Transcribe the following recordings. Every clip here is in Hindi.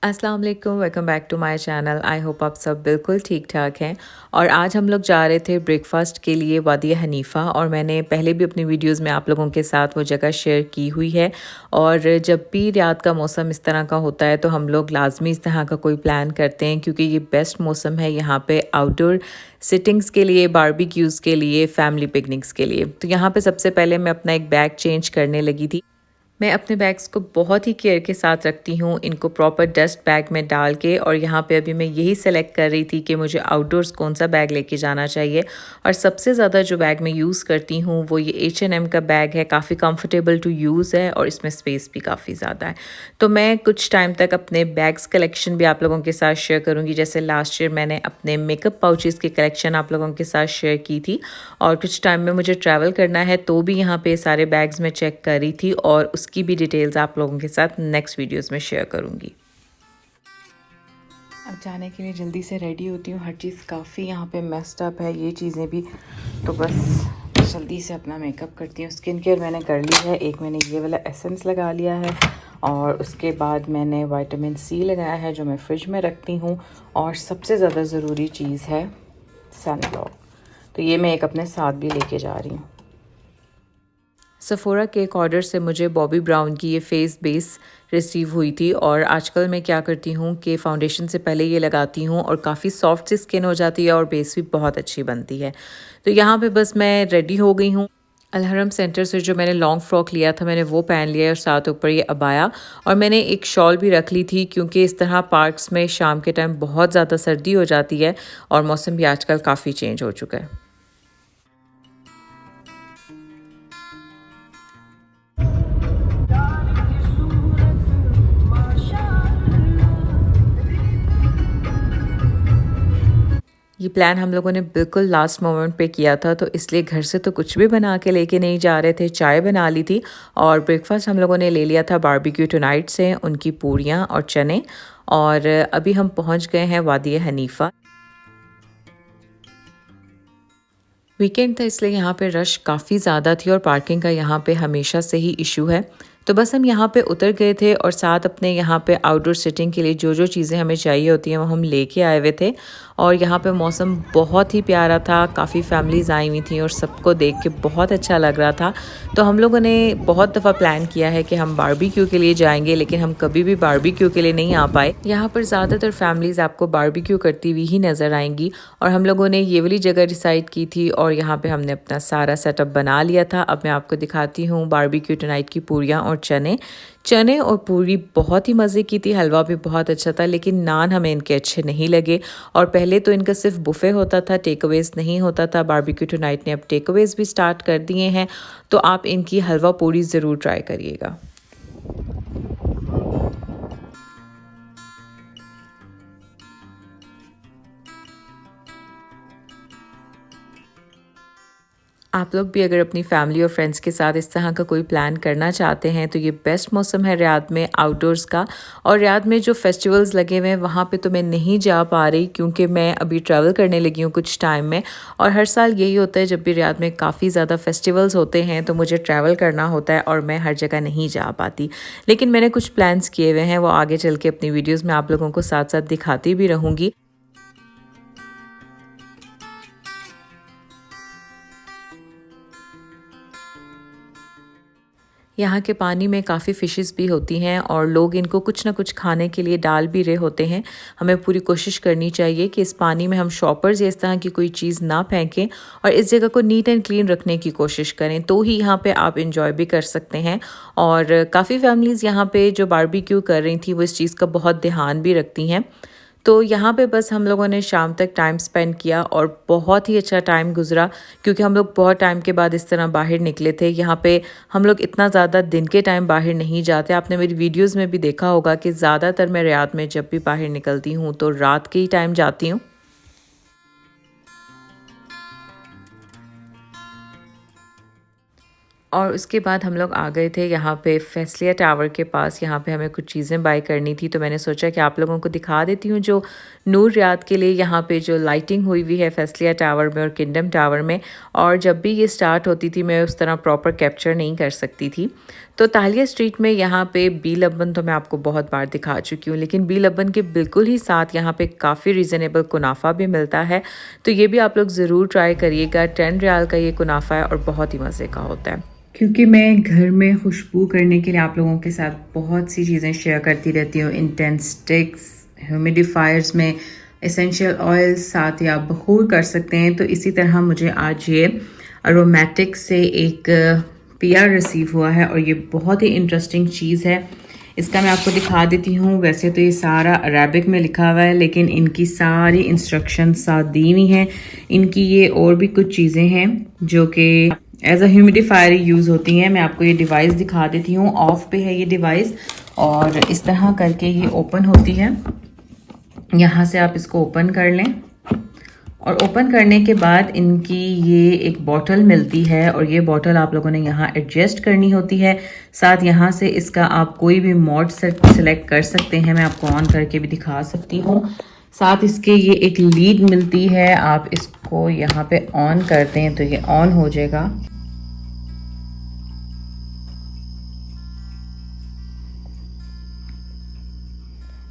अस्सलाम वालेकुम, welcome back to my channel. I hope आप सब बिल्कुल ठीक ठाक हैं। और आज हम लोग जा रहे थे ब्रेकफास्ट के लिए वादी हनीफ़ा, और मैंने पहले भी अपनी वीडियोस में आप लोगों के साथ वो जगह शेयर की हुई है। और जब भी रात का मौसम इस तरह का होता है तो हम लोग लाजमी इस तरह का कोई प्लान करते हैं, क्योंकि ये बेस्ट मौसम है यहाँ पे आउटडोर सिटिंग्स के लिए, बारबेक्यूज़ के लिए, फैमिली पिकनिक्स के लिए। तो यहाँ पे सबसे पहले मैं अपना एक बैग चेंज करने लगी थी। मैं अपने बैग्स को बहुत ही केयर के साथ रखती हूँ, इनको प्रॉपर डस्ट बैग में डाल के। और यहाँ पे अभी मैं यही सेलेक्ट कर रही थी कि मुझे आउटडोर्स कौन सा बैग लेके जाना चाहिए। और सबसे ज़्यादा जो बैग मैं यूज़ करती हूँ वो ये H&M का बैग है। काफ़ी कंफर्टेबल टू यूज़ है और इसमें स्पेस भी काफ़ी ज़्यादा है। तो मैं कुछ टाइम तक अपने बैग्स कलेक्शन भी आप लोगों के साथ शेयर करूँगी। जैसे लास्ट ईयर मैंने अपने मेकअप पाउचेज़ की कलेक्शन आप लोगों के साथ शेयर की थी, और कुछ टाइम में मुझे ट्रैवल करना है तो भी यहाँ पे सारे बैग्स मैं चेक कर रही थी, और उसकी भी डिटेल्स आप लोगों के साथ नेक्स्ट वीडियोस में शेयर करूँगी। अब जाने के लिए जल्दी से रेडी होती हूँ। हर चीज़ काफ़ी यहाँ पे मेस्ड अप है, ये चीज़ें भी। तो बस जल्दी से अपना मेकअप करती हूँ। स्किन केयर मैंने कर ली है। एक मैंने ये वाला एसेंस लगा लिया है, और उसके बाद मैंने विटामिन सी लगाया है जो मैं फ्रिज में रखती हूँ। और सबसे ज़्यादा ज़रूरी चीज़ है सनब्लॉक। तो ये मैं एक अपने साथ भी लेके जा रही हूँ। सफ़ोरा के एक ऑर्डर से मुझे बॉबी ब्राउन की ये फेस बेस रिसीव हुई थी। और आजकल मैं क्या करती हूँ कि फ़ाउंडेशन से पहले ये लगाती हूँ, और काफ़ी सॉफ्ट सी स्किन हो जाती है और बेस भी बहुत अच्छी बनती है। तो यहाँ पे बस मैं रेडी हो गई हूँ। अलहरम सेंटर से जो मैंने लॉन्ग फ्रॉक लिया था मैंने वो पहन लिया है, और साथ ऊपर ये अबाया। और मैंने एक शॉल भी रख ली थी, क्योंकि इस तरह पार्क्स में शाम के टाइम बहुत ज़्यादा सर्दी हो जाती है, और मौसम भी आजकल काफ़ी चेंज हो चुका है। ये प्लान हम लोगों ने बिल्कुल लास्ट मोमेंट पे किया था, तो इसलिए घर से तो कुछ भी बना के लेके नहीं जा रहे थे। चाय बना ली थी, और ब्रेकफास्ट हम लोगों ने ले लिया था बारबेक्यू टुनाइट से, उनकी पूरियाँ और चने। और अभी हम पहुंच गए हैं वादी हनीफ़ा। वीकेंड था इसलिए यहाँ पे रश काफ़ी ज़्यादा थी, और पार्किंग का यहाँ पे हमेशा से ही इशू है। तो बस हम यहाँ पे उतर गए थे, और साथ अपने यहाँ पे आउटडोर सिटिंग के लिए जो जो चीज़ें हमें चाहिए होती हैं वो हम लेके आए हुए थे। और यहाँ पे मौसम बहुत ही प्यारा था, काफ़ी फैमिलीज़ आई हुई थी, और सबको देख के बहुत अच्छा लग रहा था। तो हम लोगों ने बहुत दफ़ा प्लान किया है कि हम बारबेक्यू के लिए जाएंगे, लेकिन हम कभी भी बारबेक्यू के लिए नहीं आ पाए। यहाँ पर ज़्यादातर फैमिलीज़ आपको बारबेक्यू करती हुई ही नज़र आएंगी, और हम लोगों ने ये वाली जगह डिसाइड की थी, और यहाँ पे हमने अपना सारा सेटअप बना लिया था। अब मैं आपको दिखाती हूँ बारबेक्यू टुनाइट की पूरियाँ और चने। चने और पूरी बहुत ही मज़े की थी, हलवा भी बहुत अच्छा था, लेकिन नान हमें इनके अच्छे नहीं लगे। और पहले तो इनका सिर्फ बुफ़े होता था, टेक अवेज़ नहीं होता था। बारबेक्यू टुनाइट ने अब टेक अवेज़ भी स्टार्ट कर दिए हैं, तो आप इनकी हलवा पूरी ज़रूर ट्राई करिएगा। आप लोग भी अगर अपनी फैमिली और फ्रेंड्स के साथ इस तरह का कोई प्लान करना चाहते हैं तो ये बेस्ट मौसम है रियाद में आउटडोर्स का। और रियाद में जो फेस्टिवल्स लगे हुए हैं वहाँ पे तो मैं नहीं जा पा रही, क्योंकि मैं अभी ट्रैवल करने लगी हूँ कुछ टाइम में। और हर साल यही होता है, जब भी रियाद में काफ़ी ज़्यादा फेस्टिवल्स होते हैं तो मुझे ट्रैवल करना होता है, और मैं हर जगह नहीं जा पाती। लेकिन मैंने कुछ प्लान्स किए हुए हैं, वो आगे चल के अपनी वीडियोज़ में आप लोगों को साथ साथ दिखाती भी रहूँगी। यहाँ के पानी में काफ़ी फ़िशेस भी होती हैं, और लोग इनको कुछ ना कुछ खाने के लिए डाल भी रहे होते हैं। हमें पूरी कोशिश करनी चाहिए कि इस पानी में हम शॉपर्स या इस तरह की कोई चीज़ ना फेंकें, और इस जगह को नीट एंड क्लीन रखने की कोशिश करें, तो ही यहाँ पे आप इंजॉय भी कर सकते हैं। और काफ़ी फैमिलीज़ यहाँ पे जो बारबेक्यू कर रही थी वो इस चीज़ का बहुत ध्यान भी रखती हैं। तो यहाँ पे बस हम लोगों ने शाम तक टाइम स्पेंड किया, और बहुत ही अच्छा टाइम गुजरा, क्योंकि हम लोग बहुत टाइम के बाद इस तरह बाहर निकले थे। यहाँ पे हम लोग इतना ज़्यादा दिन के टाइम बाहर नहीं जाते। आपने मेरी वीडियोस में भी देखा होगा कि ज़्यादातर मैं रियाद में जब भी बाहर निकलती हूँ तो रात के ही टाइम जाती हूँ। और उसके बाद हम लोग आ गए थे यहाँ पे फेस्लिया टावर के पास। यहाँ पे हमें कुछ चीज़ें बाय करनी थी, तो मैंने सोचा कि आप लोगों को दिखा देती हूँ जो नूर रियाद के लिए यहाँ पे जो लाइटिंग हुई हुई है फेस्लिया टावर में और किंगडम टावर में। और जब भी ये स्टार्ट होती थी मैं उस तरह प्रॉपर कैप्चर नहीं कर सकती थी। तो तालिया स्ट्रीट में यहाँ पे बी लबन तो मैं आपको बहुत बार दिखा चुकी हूँ, लेकिन बी लबन के बिल्कुल ही साथ यहाँ पे काफ़ी रीज़नेबल कुनाफा भी मिलता है। तो ये भी आप लोग ज़रूर ट्राई करिएगा। 10 रियाल का ये कुनाफा है और बहुत ही मज़े का होता है। क्योंकि मैं घर में खुशबू करने के लिए आप लोगों के साथ बहुत सी चीज़ें शेयर करती रहती हूँ, इंटेंस स्टिक्स, ह्यूमिडिफायर्स में एसेंशियल ऑयल्स, साथ ही आप बखूर कर सकते हैं। तो इसी तरह मुझे आज ये अरोमेटिक से एक PR रिसीव हुआ है और ये बहुत ही इंटरेस्टिंग चीज़ है। इसका मैं आपको दिखा देती हूँ। वैसे तो ये सारा अरेबिक में लिखा हुआ है, लेकिन इनकी सारी इंस्ट्रक्शन साथ दी हुई हैं। इनकी ये और भी कुछ चीज़ें हैं जो कि एज अ ह्यूमिडिफायर यूज़ होती हैं। मैं आपको ये डिवाइस दिखा देती हूँ। ऑफ पे है ये डिवाइस और इस तरह करके ये ओपन होती है। यहाँ से आप इसको ओपन कर लें और ओपन करने के बाद इनकी ये एक बॉटल मिलती है और ये बॉटल आप लोगों ने यहाँ एडजस्ट करनी होती है। साथ यहाँ से इसका आप कोई भी मोड सेलेक्ट कर सकते हैं। मैं आपको ऑन करके भी दिखा सकती हूँ। साथ इसके ये एक लीड मिलती है, आप इसको यहाँ पे ऑन करते हैं तो ये ऑन हो जाएगा।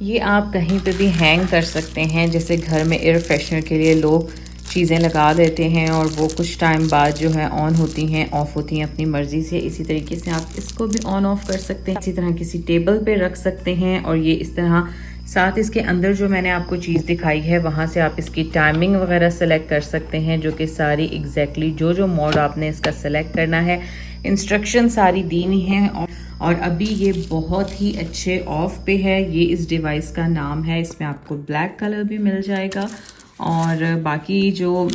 ये आप कहीं पे भी हैंग कर सकते हैं। जैसे घर में एयर फ्रेशनर के लिए लोग चीज़ें लगा देते हैं और वो कुछ टाइम बाद जो है ऑन होती हैं, ऑफ़ होती हैं अपनी मर्ज़ी से। इसी तरीके से आप इसको भी ऑन ऑफ़ कर सकते हैं। इसी तरह किसी टेबल पे रख सकते हैं और ये इस तरह। साथ इसके अंदर जो मैंने आपको चीज़ दिखाई है वहाँ से आप इसकी टाइमिंग वगैरह सेलेक्ट कर सकते हैं, जो कि सारी एग्जैक्टली जो मोड आपने इसका सेलेक्ट करना है, इंस्ट्रक्शन सारी दी हुई हैं। और अभी ये बहुत ही अच्छे ऑफ पे है। ये इस डिवाइस का नाम है। इसमें आपको ब्लैक कलर भी मिल जाएगा और बाकी जो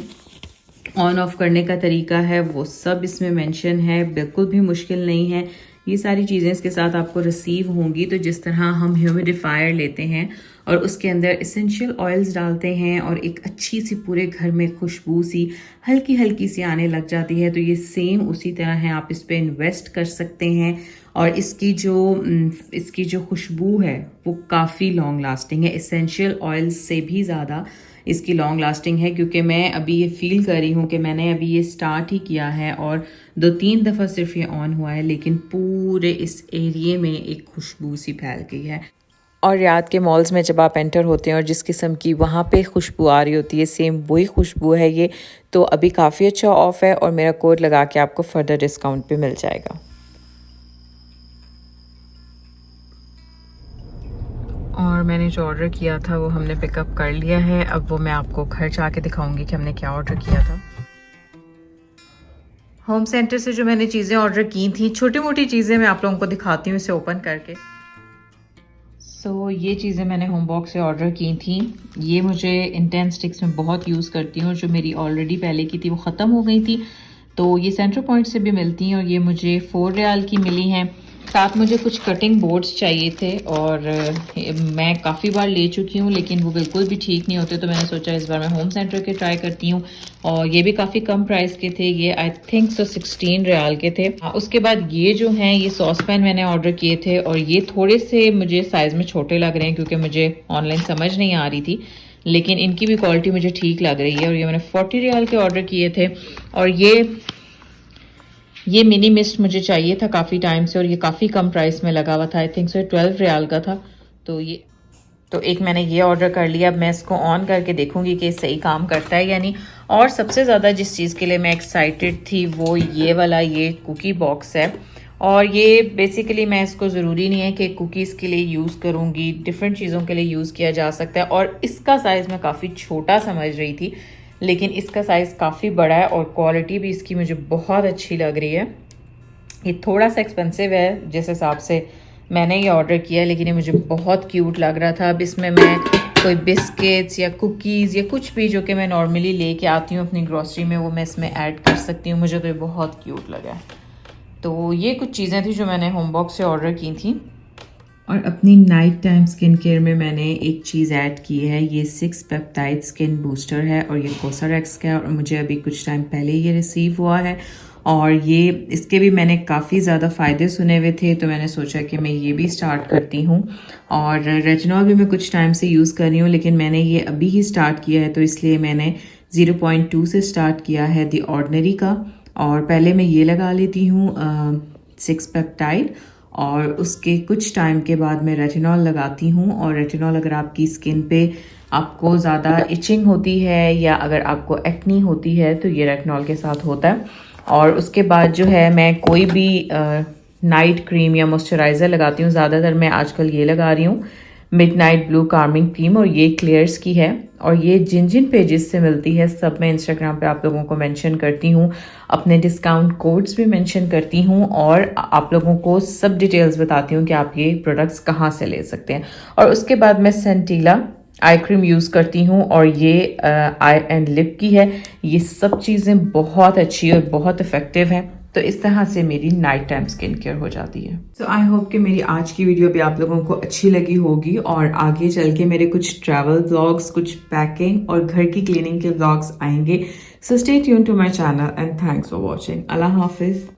ऑन ऑफ करने का तरीका है वो सब इसमें मेंशन है। बिल्कुल भी मुश्किल नहीं है। ये सारी चीज़ें इसके साथ आपको रिसीव होंगी। तो जिस तरह हम ह्यूमिडिफायर लेते हैं और उसके अंदर एसेंशियल ऑयल्स डालते हैं और एक अच्छी सी पूरे घर में खुशबू सी हल्की हल्की सी आने लग जाती है, तो ये सेम उसी तरह है। आप इस पर इन्वेस्ट कर सकते हैं और इसकी जो खुशबू है वो काफ़ी लॉन्ग लास्टिंग है। एसेंशियल ऑयल्स से भी ज़्यादा इसकी लॉन्ग लास्टिंग है, क्योंकि मैं अभी ये फील कर रही हूँ कि मैंने अभी ये स्टार्ट ही किया है और 2-3 दफ़ा सिर्फ ये ऑन हुआ है, लेकिन पूरे इस एरिए में एक खुशबू सी फैल गई है। और रियाद के मॉल्स में जब आप एंटर होते हैं और जिस किस्म की वहाँ पे खुशबू आ रही होती है, सेम वही खुशबू है ये। तो अभी काफ़ी अच्छा ऑफ है और मेरा कोड लगा के आपको फर्दर डिस्काउंट पे मिल जाएगा। और मैंने जो ऑर्डर किया था वो हमने पिकअप कर लिया है। अब वो मैं आपको घर जाके दिखाऊंगी कि हमने क्या ऑर्डर किया था। होम सेंटर से जो मैंने चीज़ें ऑर्डर की थी, छोटी मोटी चीज़ें मैं आप लोगों को दिखाती हूँ इसे ओपन करके। ये चीज़ें मैंने होम बॉक्स से ऑर्डर की थी। ये मुझे इंटेंस स्टिक्स में बहुत यूज़ करती हूँ, जो मेरी ऑलरेडी पहले की थी वो ख़त्म हो गई थी। तो ये सेंटर पॉइंट से भी मिलती हैं और ये मुझे 4 रियाल की मिली हैं। साथ मुझे कुछ कटिंग बोर्ड्स चाहिए थे और मैं काफ़ी बार ले चुकी हूँ लेकिन वो बिल्कुल भी ठीक नहीं होते, तो मैंने सोचा इस बार मैं होम सेंटर के ट्राई करती हूँ। और ये भी काफ़ी कम प्राइस के थे। ये आई थिंक 16 रियाल के थे। उसके बाद ये जो हैं ये सॉस पैन मैंने ऑर्डर किए थे और ये थोड़े से मुझे साइज़ में छोटे लग रहे हैं क्योंकि मुझे ऑनलाइन समझ नहीं आ रही थी, लेकिन इनकी भी क्वालिटी मुझे ठीक लग रही है। और ये मैंने 40 रियाल के ऑर्डर किए थे। और ये मिनी मिस्ट मुझे चाहिए था काफ़ी टाइम से और ये काफ़ी कम प्राइस में लगा हुआ था। आई थिंक 12 रियाल का था। तो एक मैंने ये ऑर्डर कर लिया। अब मैं इसको ऑन करके देखूंगी कि सही काम करता है या नहीं। और सबसे ज़्यादा जिस चीज़ के लिए मैं एक्साइटेड थी वो ये वाला ये कुकी बॉक्स है। और ये बेसिकली मैं इसको ज़रूरी नहीं है कि कुकीज़ के लिए यूज़ करूँगी, डिफरेंट चीज़ों के लिए यूज़ किया जा सकता है। और इसका साइज़ मैं काफ़ी छोटा समझ रही थी, लेकिन इसका साइज़ काफ़ी बड़ा है और क्वालिटी भी इसकी मुझे बहुत अच्छी लग रही है। ये थोड़ा सा एक्सपेंसिव है जिस हिसाब से मैंने ये ऑर्डर किया, लेकिन ये मुझे बहुत क्यूट लग रहा था। अब इसमें मैं कोई बिस्किट्स या कुकीज़ या कुछ भी जो कि मैं नॉर्मली लेके आती हूँ अपनी ग्रॉसरी में, वो मैं इसमें ऐड कर सकती हूँ। मुझे तो ये बहुत क्यूट लगा। तो ये कुछ चीज़ें थी जो मैंने होम बॉक्स से ऑर्डर की थी। और अपनी नाइट टाइम स्किन केयर में मैंने एक चीज़ ऐड की है। ये 6 पेप्टाइड स्किन बूस्टर है और ये कोसरक्स का है और मुझे अभी कुछ टाइम पहले ये रिसीव हुआ है। और ये इसके भी मैंने काफ़ी ज़्यादा फ़ायदे सुने हुए थे, तो मैंने सोचा कि मैं ये भी स्टार्ट करती हूँ। और रेटिनॉल भी मैं कुछ टाइम से यूज़ कर रही हूँ, लेकिन मैंने ये अभी ही स्टार्ट किया है, तो इसलिए मैंने 0.2 से स्टार्ट किया है दी ऑर्डिनरी का। और पहले मैं ये लगा लेती हूँ 6 पेप्टाइड, और उसके कुछ टाइम के बाद मैं रेटिनॉल लगाती हूँ। और रेटिनॉल अगर आपकी स्किन पे आपको ज़्यादा इचिंग होती है या अगर आपको एक्नी होती है तो ये रेटिनॉल के साथ होता है। और उसके बाद जो है मैं कोई भी नाइट क्रीम या मॉइस्चराइज़र लगाती हूँ। ज़्यादातर मैं आजकल ये लगा रही हूँ मिडनाइट ब्लू कार्मिंग क्रीम, और ये क्लियर्स की है। और ये जिन जिन पेजेस से मिलती है सब मैं इंस्टाग्राम पे आप लोगों को मेंशन करती हूँ, अपने डिस्काउंट कोड्स भी मेंशन करती हूँ, और आप लोगों को सब डिटेल्स बताती हूँ कि आप ये प्रोडक्ट्स कहाँ से ले सकते हैं। और उसके बाद मैं सेंटीला आई क्रीम यूज़ करती हूँ, और ये आई एंड लिप की है। ये सब चीज़ें बहुत अच्छी और बहुत इफ़ेक्टिव हैं, तो इस तरह से मेरी नाइट टाइम स्किन केयर हो जाती है। सो आई होप कि मेरी आज की वीडियो भी आप लोगों को अच्छी लगी होगी, और आगे चल के मेरे कुछ ट्रैवल व्लॉग्स, कुछ पैकिंग और घर की क्लीनिंग के व्लॉग्स आएंगे। So stay tune to my channel and thanks for watching. अल्लाह हाफिज़।